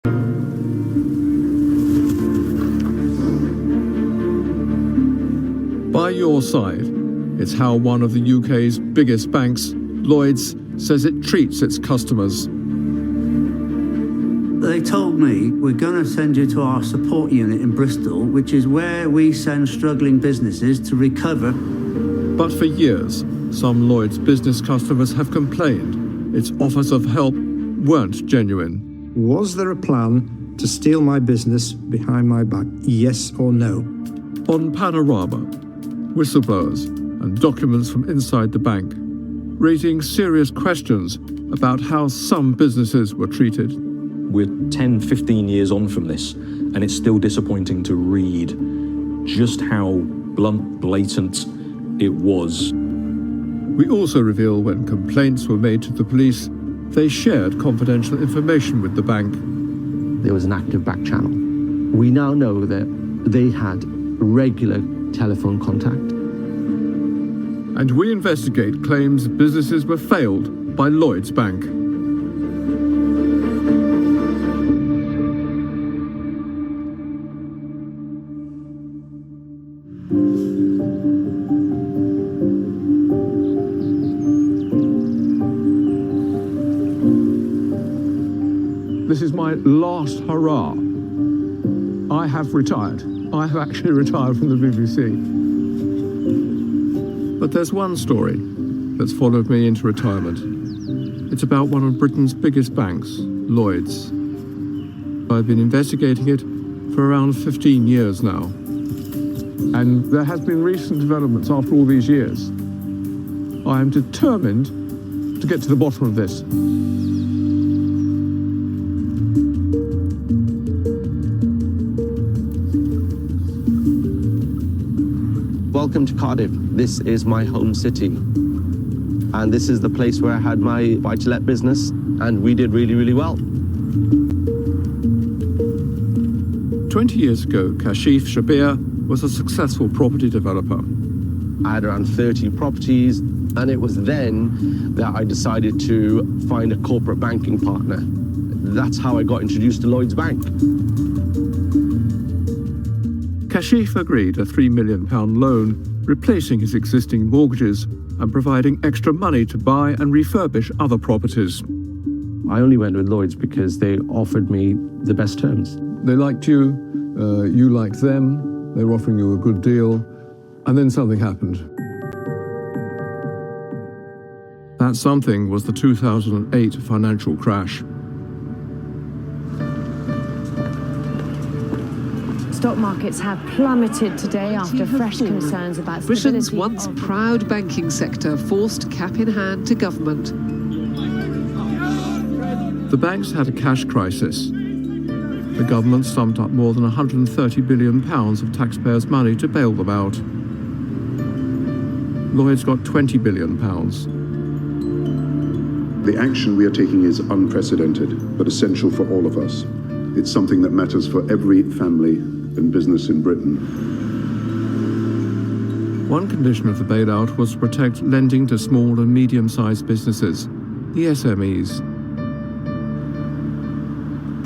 By your side, it's how one of the UK's biggest banks, Lloyds, says it treats its customers. They told me, we're going to send you to our support unit in Bristol, which is where we send struggling businesses to recover. But for years, some Lloyds business customers have complained its offers of help weren't genuine. Was there a plan to steal my business behind my back? Yes or no? On Panorama, whistleblowers and documents from inside the bank, raising serious questions about how some businesses were treated. We're 10, 15 years on from this, and it's still disappointing to read just how blunt, blatant it was. We also reveal when complaints were made to the police, they shared confidential information with the bank. There was an active back channel. We now know that they had regular telephone contact. And we investigate claims businesses were failed by Lloyds Bank. This is my last hurrah. I have retired. I have actually retired from the BBC. But there's one story that's followed me into retirement. It's about one of Britain's biggest banks, Lloyds. I've been investigating it for around 15 years now. And there has been recent developments after all these years. I am determined to get to the bottom of this. Welcome to Cardiff. This is my home city. And this is the place where I had my buy-to-let business, and we did really, really well. 20 years ago, Kashif Shabir was a successful property developer. I had around 30 properties, and it was then that I decided to find a corporate banking partner. That's how I got introduced to Lloyds Bank. Kashif agreed a £3 million loan, replacing his existing mortgages and providing extra money to buy and refurbish other properties. I only went with Lloyds because they offered me the best terms. They liked you, you liked them, they were offering you a good deal, and then something happened. That something was the 2008 financial crash. Stock markets have plummeted today after fresh concerns about Britain's once proud banking sector forced cap in hand to government. The banks had a cash crisis. The government summed up more than £130 billion of taxpayers' money to bail them out. Lloyds got £20 billion. The action we are taking is unprecedented, but essential for all of us. It's something that matters for every family and business in Britain. One condition of the bailout was to protect lending to small and medium-sized businesses, the SMEs.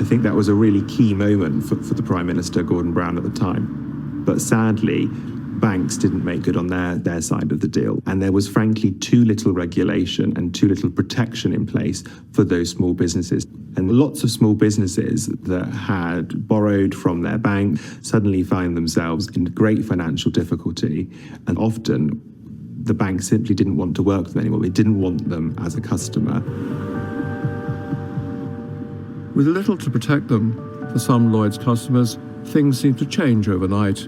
I think that was a really key moment for the Prime Minister, Gordon Brown, at the time. But sadly, banks didn't make good on their side of the deal. And there was frankly too little regulation and too little protection in place for those small businesses. And lots of small businesses that had borrowed from their bank suddenly find themselves in great financial difficulty. And often the bank simply didn't want to work with them anymore. They didn't want them as a customer. With little to protect them, for some Lloyds customers, things seemed to change overnight.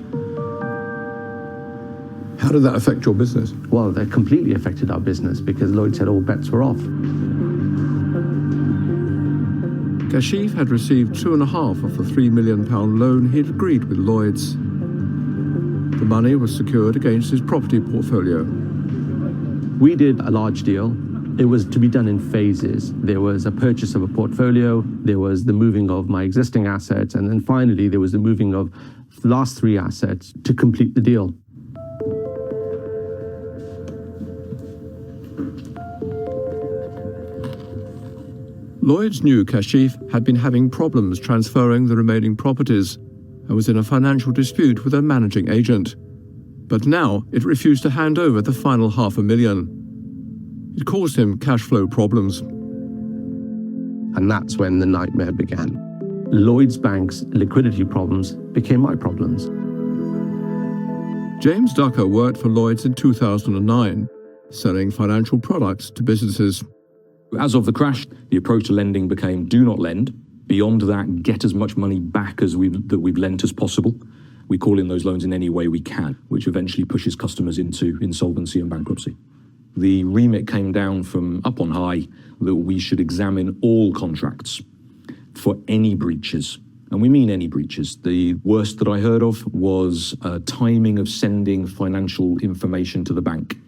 How did that affect your business? Well, that completely affected our business because Lloyds said all bets were off. Kashif had received 2.5 of the £3 million loan he'd agreed with Lloyds. The money was secured against his property portfolio. We did a large deal. It was to be done in phases. There was a purchase of a portfolio, there was the moving of my existing assets, and then finally there was the moving of the last 3 assets to complete the deal. Lloyds knew Kashif had been having problems transferring the remaining properties and was in a financial dispute with a managing agent. But now it refused to hand over the final $500,000. It caused him cash flow problems. And that's when the nightmare began. Lloyds Bank's liquidity problems became my problems. James Ducker worked for Lloyds in 2009, selling financial products to businesses. As of the crash, the approach to lending became do not lend. Beyond that, get as much money back that we've lent as possible. We call in those loans in any way we can, which eventually pushes customers into insolvency and bankruptcy. The remit came down from up on high that we should examine all contracts for any breaches. And we mean any breaches. The worst that I heard of was timing of sending financial information to the bank.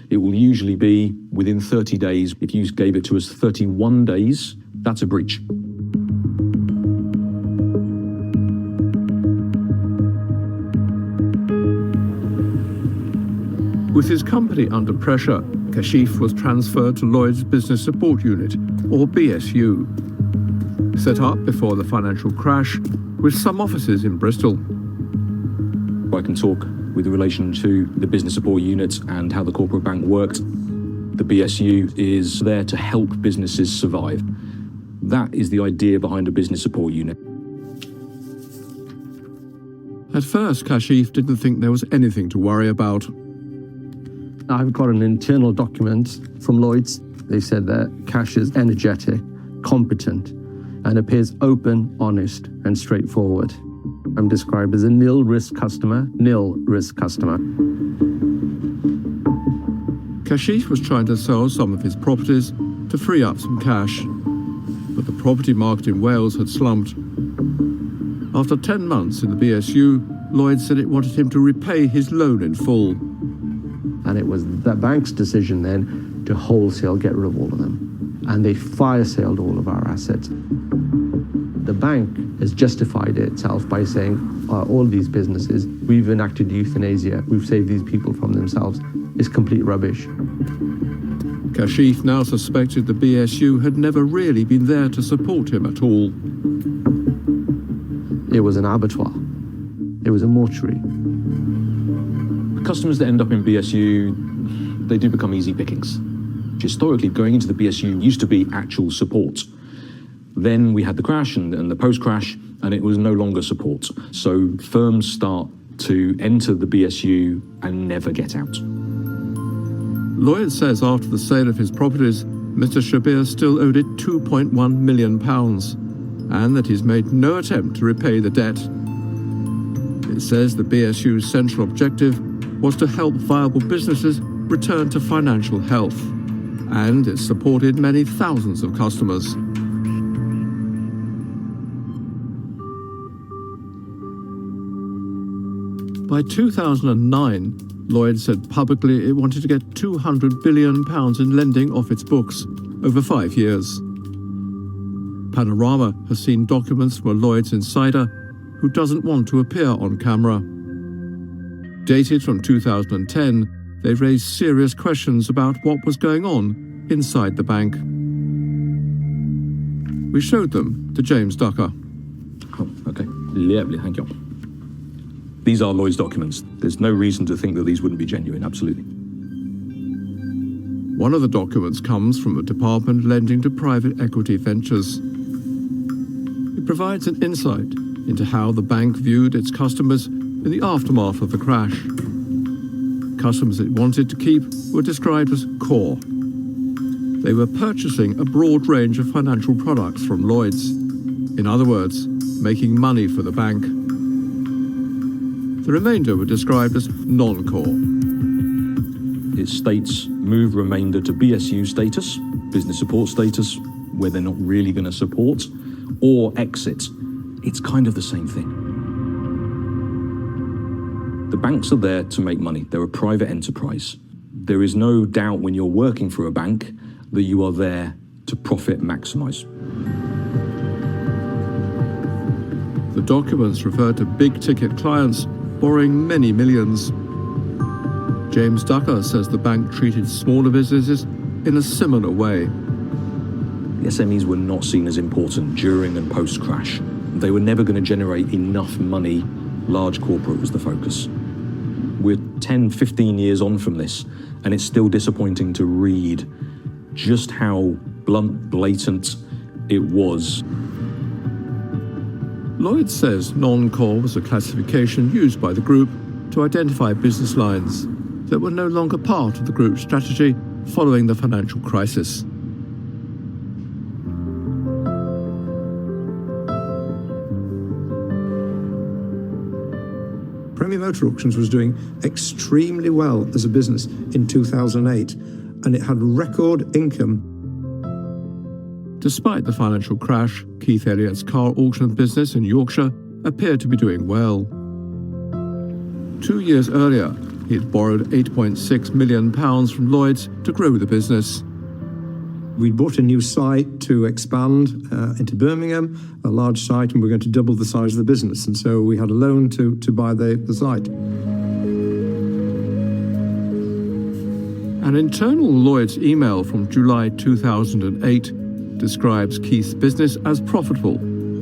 It will usually be within 30 days. If you gave it to us 31 days, that's a breach. With his company under pressure, Kashif was transferred to Lloyds Business Support Unit, or BSU, set up before the financial crash with some offices in Bristol. I can talk with relation to the business support unit and how the corporate bank worked. The BSU is there to help businesses survive. That is the idea behind a business support unit. At first, Kashif didn't think there was anything to worry about. I've got an internal document from Lloyds. They said that Cash is energetic, competent, and appears open, honest, and straightforward. I'm described as a nil-risk customer. Kashif was trying to sell some of his properties to free up some cash, but the property market in Wales had slumped. After 10 months in the BSU, Lloyds said it wanted him to repay his loan in full. And it was the bank's decision then to wholesale get rid of all of them. And they fire-saled all of our assets. The bank has justified itself by saying, all these businesses, we've enacted euthanasia, we've saved these people from themselves. It's complete rubbish. Kashif now suspected the BSU had never really been there to support him at all. It was an abattoir. It was a mortuary. Customers that end up in BSU, they do become easy pickings. Historically, going into the BSU used to be actual support. Then we had the crash and the post-crash, and it was no longer support. So firms start to enter the BSU and never get out. Lloyds says after the sale of his properties, Mr. Shabir still owed it £2.1 million, and that he's made no attempt to repay the debt. It says the BSU's central objective was to help viable businesses return to financial health, and it supported many thousands of customers. By 2009, Lloyds said publicly it wanted to get £200 billion in lending off its books over 5 years. Panorama has seen documents from a Lloyds insider who doesn't want to appear on camera. Dated from 2010, they've raised serious questions about what was going on inside the bank. We showed them to James Ducker. Oh, okay. Lovely, thank you. These are Lloyds documents. There's no reason to think that these wouldn't be genuine, absolutely. One of the documents comes from a department lending to private equity ventures. It provides an insight into how the bank viewed its customers in the aftermath of the crash. Customers it wanted to keep were described as core. They were purchasing a broad range of financial products from Lloyds. In other words, making money for the bank. The remainder were described as non-core. It states move remainder to BSU status, business support status, where they're not really going to support, or exit. It's kind of the same thing. The banks are there to make money. They're a private enterprise. There is no doubt when you're working for a bank that you are there to profit maximize. The documents refer to big-ticket clients borrowing many millions. James Ducker says the bank treated smaller businesses in a similar way. SMEs were not seen as important during and post-crash. They were never going to generate enough money. Large corporate was the focus. We're 10, 15 years on from this, and it's still disappointing to read just how blunt, blatant it was. Lloyds says non-core was a classification used by the group to identify business lines that were no longer part of the group's strategy following the financial crisis. Premier Motor Auctions was doing extremely well as a business in 2008, and it had record income. Despite the financial crash, Keith Elliott's car auction business in Yorkshire appeared to be doing well. 2 years earlier, he had borrowed £8.6 million from Lloyds to grow the business. We bought a new site to expand into Birmingham, a large site, and we're going to double the size of the business. And so we had a loan to buy the site. An internal Lloyds email from July 2008 describes Keith's business as profitable,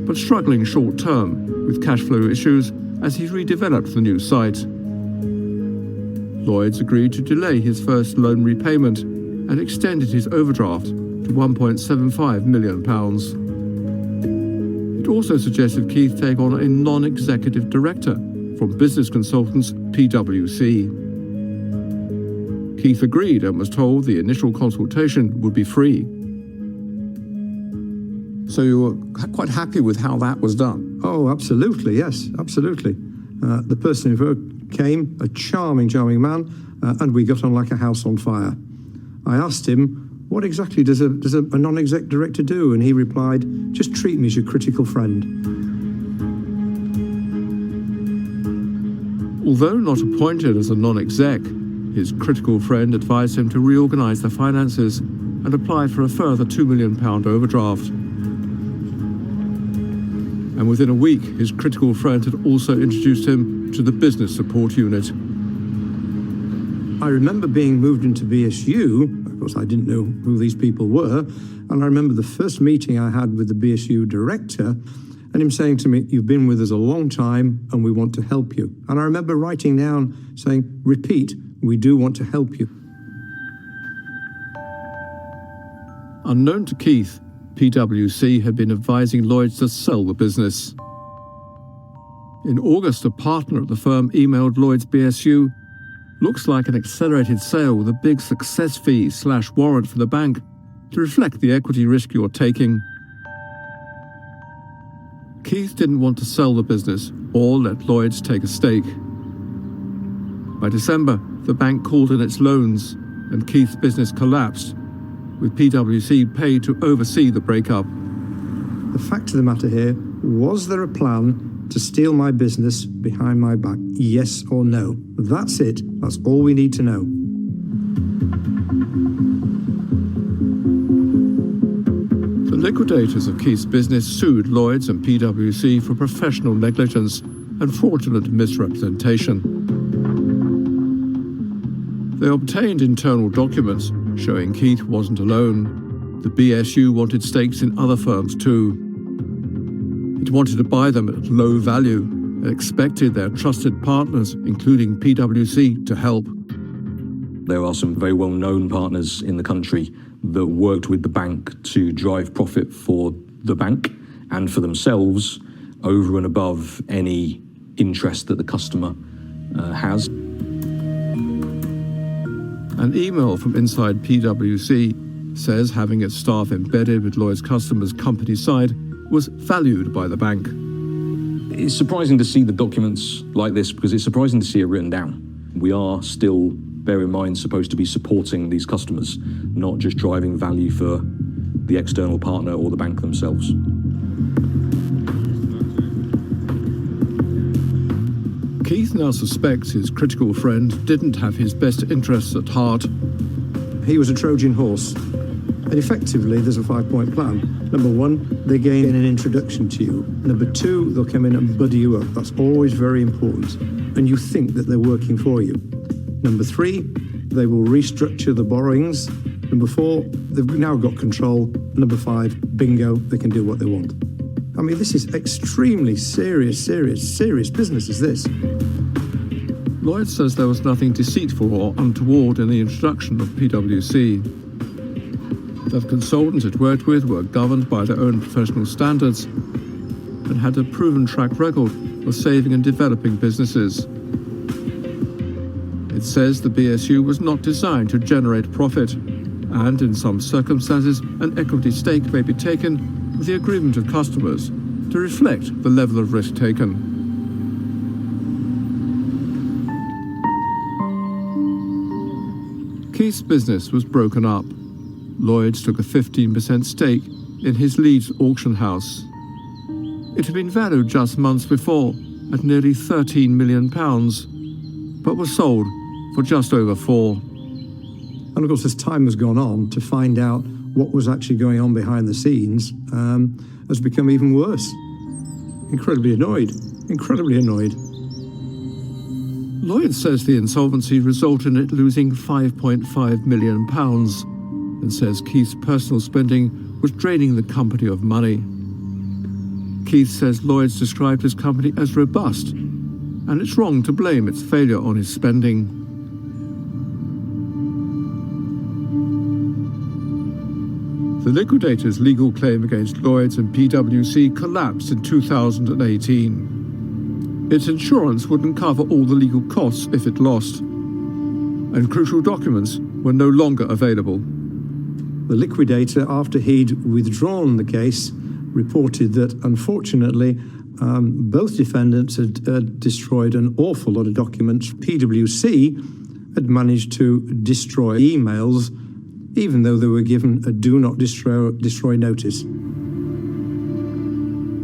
but struggling short-term with cash flow issues as he redeveloped the new site. Lloyds agreed to delay his first loan repayment and extended his overdraft to £1.75 million. It also suggested Keith take on a non-executive director from business consultants PwC. Keith agreed and was told the initial consultation would be free. So you were quite happy with how that was done? Oh, absolutely, yes, absolutely. The person involved came, a charming man, and we got on like a house on fire. I asked him, what exactly does a non-exec director do? And he replied, just treat me as your critical friend. Although not appointed as a non-exec, his critical friend advised him to reorganise the finances and apply for a further £2 million overdraft. And within a week, his critical friend had also introduced him to the business support unit. I remember being moved into BSU. Of course, I didn't know who these people were. And I remember the first meeting I had with the BSU director and him saying to me, you've been with us a long time and we want to help you. And I remember writing down saying, repeat, we do want to help you. Unknown to Keith, PwC had been advising Lloyds to sell the business. In August, a partner at the firm emailed Lloyds BSU, looks like an accelerated sale with a big success fee / warrant for the bank to reflect the equity risk you're taking. Keith didn't want to sell the business or let Lloyds take a stake. By December, the bank called in its loans and Keith's business collapsed, with PwC paid to oversee the breakup. The fact of the matter here, was there a plan to steal my business behind my back? Yes or no? That's it. That's all we need to know. The liquidators of Keith's business sued Lloyds and PwC for professional negligence and fraudulent misrepresentation. They obtained internal documents showing Keith wasn't alone. The BSU wanted stakes in other firms too. It wanted to buy them at low value and expected their trusted partners, including PwC, to help. There are some very well-known partners in the country that worked with the bank to drive profit for the bank and for themselves over and above any interest that the customer has. An email from inside PwC says having its staff embedded with Lloyds customers' company side was valued by the bank. It's surprising to see the documents like this because it's surprising to see it written down. We are still, bear in mind, supposed to be supporting these customers, not just driving value for the external partner or the bank themselves. Keith now suspects his critical friend didn't have his best interests at heart. He was a Trojan horse. And effectively, there's a 5-point plan. Number one, they gain an introduction to you. Number two, they'll come in and buddy you up. That's always very important. And you think that they're working for you. Number three, they will restructure the borrowings Number 4, they've now got control. Number 5, bingo, they can do what they want. I mean, this is extremely serious business, is this? Lloyds says there was nothing deceitful or untoward in the introduction of PwC. That consultants it worked with were governed by their own professional standards and had a proven track record of saving and developing businesses. It says the BSU was not designed to generate profit, and in some circumstances an equity stake may be taken with the agreement of customers to reflect the level of risk taken. Keith's business was broken up. Lloyds took a 15% stake in his Leeds auction house. It had been valued just months before at nearly £13 million, but was sold for just over 4. And of course, as time has gone on, to find out what was actually going on behind the scenes has become even worse. Incredibly annoyed. Lloyds says the insolvency resulted in it losing £5.5 million and says Keith's personal spending was draining the company of money. Keith says Lloyds described his company as robust, and it's wrong to blame its failure on his spending. The liquidator's legal claim against Lloyds and PwC collapsed in 2018. Its insurance wouldn't cover all the legal costs if it lost, and crucial documents were no longer available. The liquidator, after he'd withdrawn the case, reported that, unfortunately, both defendants had destroyed an awful lot of documents. PwC had managed to destroy emails, even though they were given a do not destroy notice.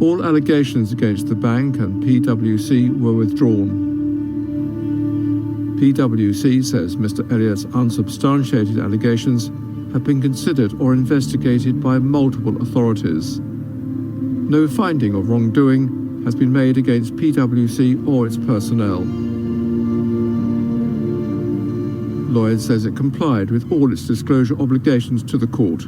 All allegations against the bank and PwC were withdrawn. PwC says Mr. Elliott's unsubstantiated allegations have been considered or investigated by multiple authorities. No finding of wrongdoing has been made against PwC or its personnel. Lloyds says it complied with all its disclosure obligations to the court.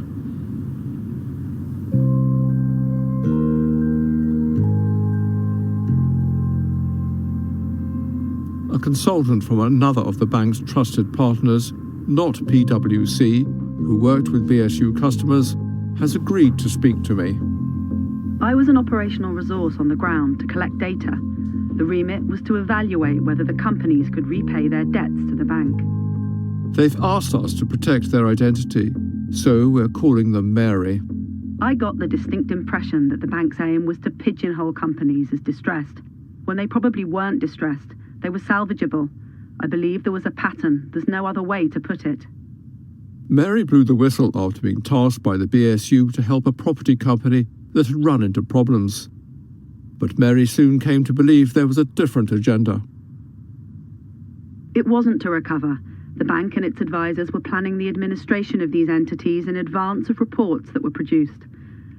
A consultant from another of the bank's trusted partners, not PwC, who worked with BSU customers, has agreed to speak to me. I was an operational resource on the ground to collect data. The remit was to evaluate whether the companies could repay their debts to the bank. They've asked us to protect their identity, so we're calling them Mary. I got the distinct impression that the bank's aim was to pigeonhole companies as distressed. When they probably weren't distressed, they were salvageable. I believe there was a pattern. There's no other way to put it. Mary blew the whistle after being tasked by the BSU to help a property company that had run into problems. But Mary soon came to believe there was a different agenda. It wasn't to recover. The bank and its advisors were planning the administration of these entities in advance of reports that were produced.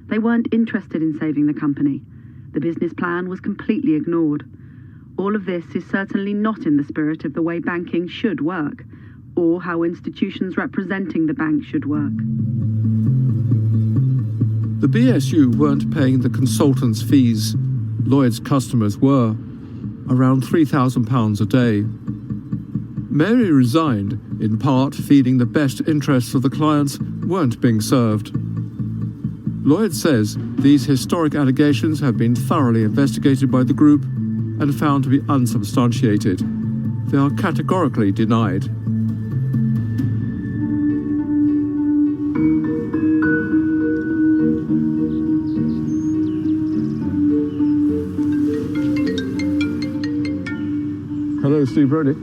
They weren't interested in saving the company. The business plan was completely ignored. All of this is certainly not in the spirit of the way banking should work, or how institutions representing the bank should work. The BSU weren't paying the consultants' fees. Lloyds customers were, around £3,000 a day. Mary resigned, in part feeling the best interests of the clients weren't being served. Lloyds says these historic allegations have been thoroughly investigated by the group and found to be unsubstantiated. They are categorically denied. Hello, Steve Brodie.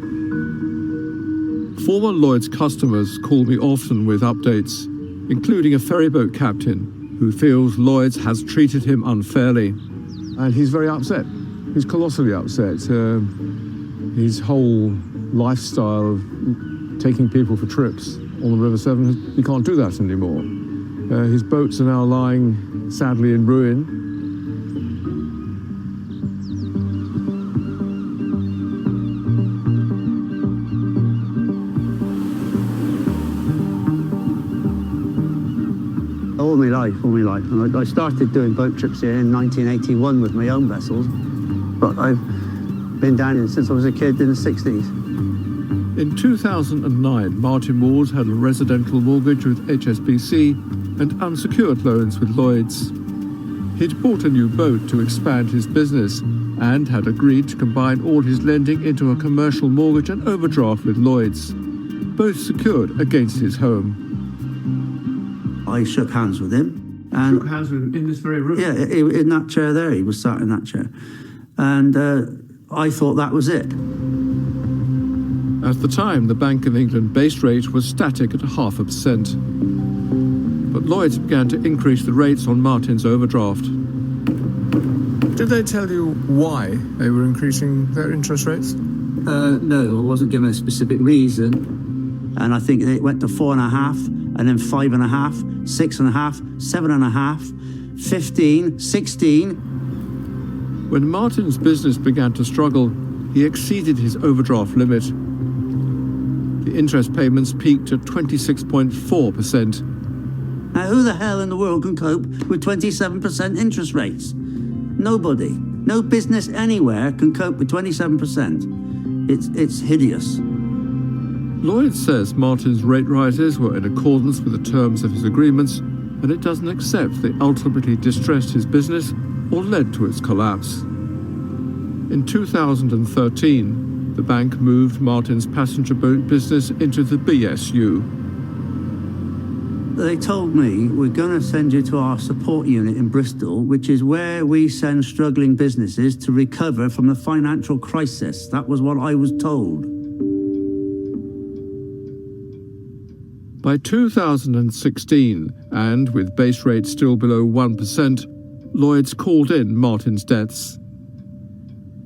Former Lloyds customers call me often with updates, including a ferryboat captain who feels Lloyds has treated him unfairly. And he's very upset. He's colossally upset. His whole lifestyle of taking people for trips on the River Severn, he can't do that anymore. His boats are now lying, sadly, in ruin. life, all my life. And I started doing boat trips here in 1981 with my own vessels, but I've been down here since I was a kid in the 60s. In 2009, Martin Walls had a residential mortgage with HSBC and unsecured loans with Lloyds. He'd bought a new boat to expand his business and had agreed to combine all his lending into a commercial mortgage and overdraft with Lloyds, both secured against his home. I shook hands with him. And shook hands with him in this very room? Yeah, in that chair there. He was sat in that chair. And I thought that was it. At the time, the Bank of England base rate was static at 0.5%. But Lloyds began to increase the rates on Martin's overdraft. Did they tell you why they were increasing their interest rates? No, I wasn't given a specific reason. And I think it went to 4.5, and then 5.5, 6.5, 7.5, 15, 16. When Martin's business began to struggle, he exceeded his overdraft limit. The interest payments peaked at 26.4%. Now, who the hell in the world can cope with 27% interest rates? Nobody. No business anywhere can cope with 27%. It's hideous. Lloyds says Martin's rate rises were in accordance with the terms of his agreements, and it doesn't accept they ultimately distressed his business or led to its collapse. In 2013, the bank moved Martin's passenger boat business into the BSU. They told me, we're going to send you to our support unit in Bristol, which is where we send struggling businesses to recover from the financial crisis. That was what I was told. By 2016, and with base rates still below 1%, Lloyds called in Martin's debts.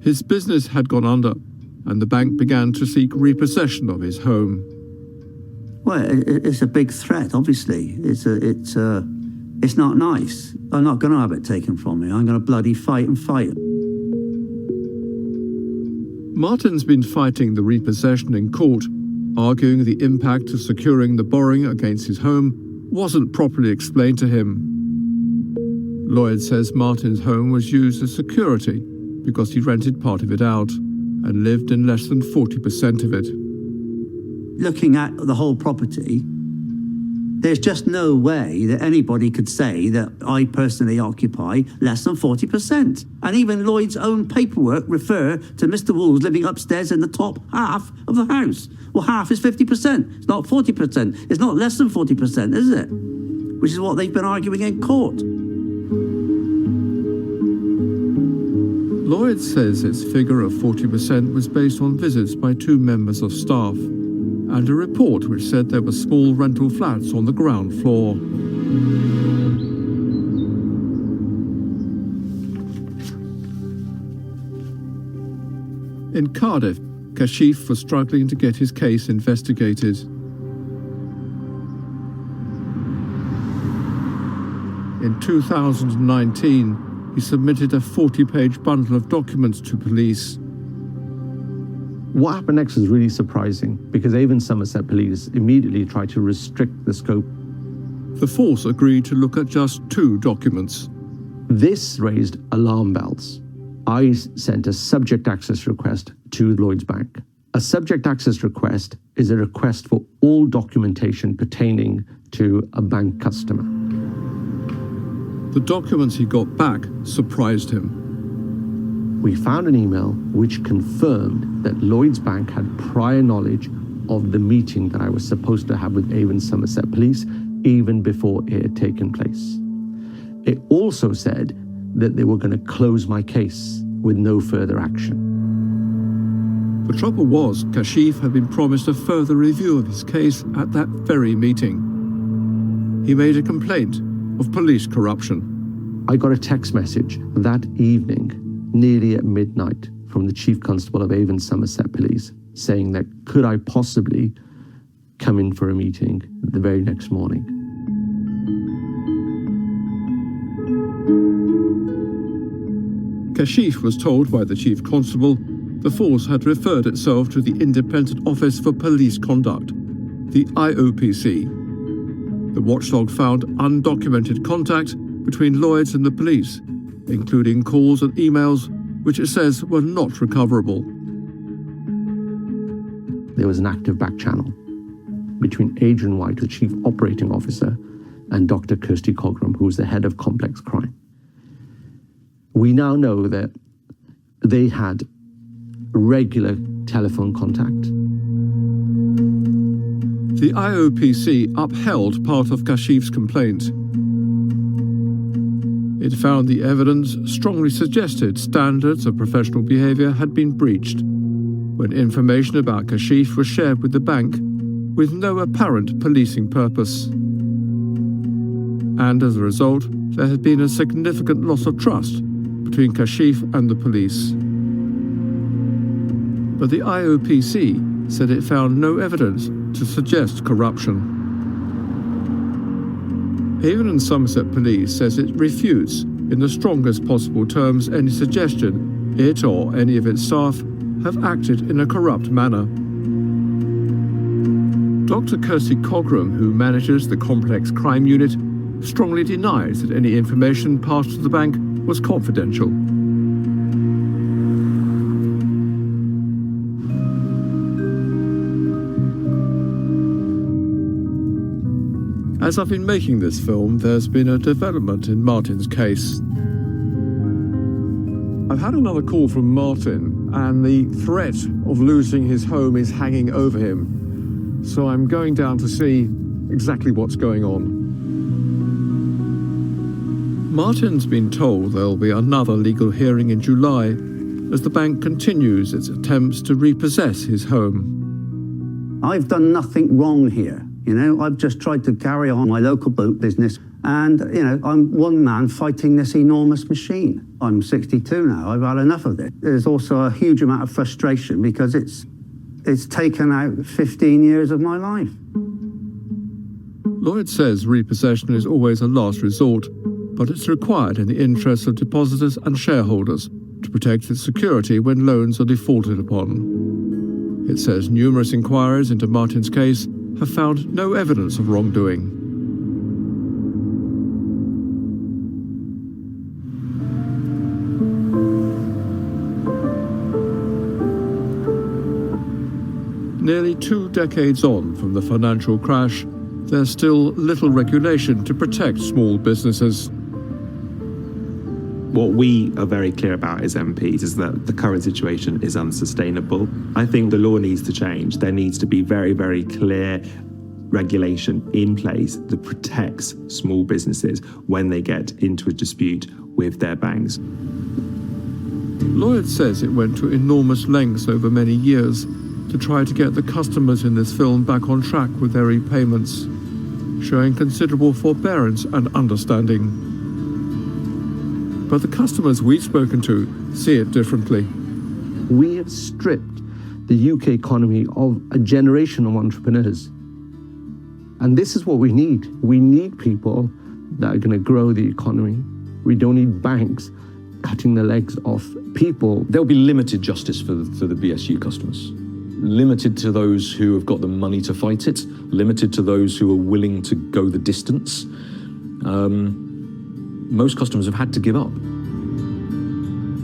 His business had gone under, and the bank began to seek repossession of his home. Well, it's a big threat, obviously. It's not nice. I'm not going to have it taken from me. I'm going to bloody fight and fight. Martin's been fighting the repossession in court, arguing the impact of securing the borrowing against his home wasn't properly explained to him. Lloyds says Martin's home was used as security because he rented part of it out and lived in less than 40% of it. Looking at the whole property, there's just no way that anybody could say that I personally occupy less than 40%. And even Lloyd's own paperwork refer to Mr. Walls living upstairs in the top half of the house. Well, half is 50%. It's not 40%. It's not less than 40%, is it? Which is what they've been arguing in court. Lloyds says its figure of 40% was based on visits by 2 members of staff and a report which said there were small rental flats on the ground floor. In Cardiff, Kashif was struggling to get his case investigated. In 2019, he submitted a 40-page bundle of documents to police. What happened next is really surprising because Avon Somerset Police immediately tried to restrict the scope. The force agreed to look at just 2 documents. This raised alarm bells. I sent a subject access request to Lloyds Bank. A subject access request is a request for all documentation pertaining to a bank customer. The documents he got back surprised him. We found an email which confirmed that Lloyds Bank had prior knowledge of the meeting that I was supposed to have with Avon Somerset Police even before it had taken place. It also said that they were going to close my case with no further action. The trouble was, Kashif had been promised a further review of his case at that very meeting. He made a complaint of police corruption. I got a text message that evening, nearly at midnight, from the Chief Constable of Avon Somerset Police, saying that could I possibly come in for a meeting the very next morning. Kashif was told by the Chief Constable the force had referred itself to the Independent Office for Police Conduct, the IOPC. The watchdog found undocumented contact between Lloyds and the police, including calls and emails which it says were not recoverable. There was an active back channel between Adrian White, the Chief Operating Officer, and Dr. Kirsty Cogram, who was the head of complex crime. We now know that they had regular telephone contact. The IOPC upheld part of Kashif's complaint. It found the evidence strongly suggested standards of professional behaviour had been breached when information about Kashif was shared with the bank with no apparent policing purpose. And as a result, there had been a significant loss of trust between Kashif and the police. But the IOPC said it found no evidence to suggest corruption. Avon Somerset Police says it refutes, in the strongest possible terms, any suggestion it or any of its staff have acted in a corrupt manner. Dr. Kirsty Cogram, who manages the Complex Crime Unit, strongly denies that any information passed to the bank was confidential. As I've been making this film, there's been a development in Martin's case. I've had another call from Martin, and the threat of losing his home is hanging over him. So I'm going down to see exactly what's going on. Martin's been told there'll be another legal hearing in July as the bank continues its attempts to repossess his home. I've done nothing wrong here. I've just tried to carry on my local boat business, and, I'm one man fighting this enormous machine. I'm 62 now. I've had enough of it. There's also a huge amount of frustration because it's taken out 15 years of my life. Lloyd says repossession is always a last resort, but it's required in the interests of depositors and shareholders to protect its security when loans are defaulted upon. It says numerous inquiries into Martin's case have found no evidence of wrongdoing. Nearly 2 decades on from the financial crash, there's still little regulation to protect small businesses. What we are very clear about as MPs is that the current situation is unsustainable. I think the law needs to change. There needs to be very, very clear regulation in place that protects small businesses when they get into a dispute with their banks. Lloyd says it went to enormous lengths over many years to try to get the customers in this film back on track with their repayments, showing considerable forbearance and understanding. But the customers we've spoken to see it differently. We have stripped the UK economy of a generation of entrepreneurs. And this is what we need. We need people that are going to grow the economy. We don't need banks cutting the legs off people. There'll be limited justice for the BSU customers. Limited to those who have got the money to fight it, limited to those who are willing to go the distance. Most customers have had to give up.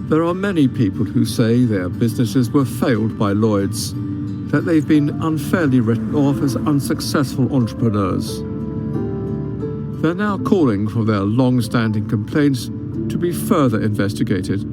There are many people who say their businesses were failed by Lloyds, that they've been unfairly written off as unsuccessful entrepreneurs. They're now calling for their long-standing complaints to be further investigated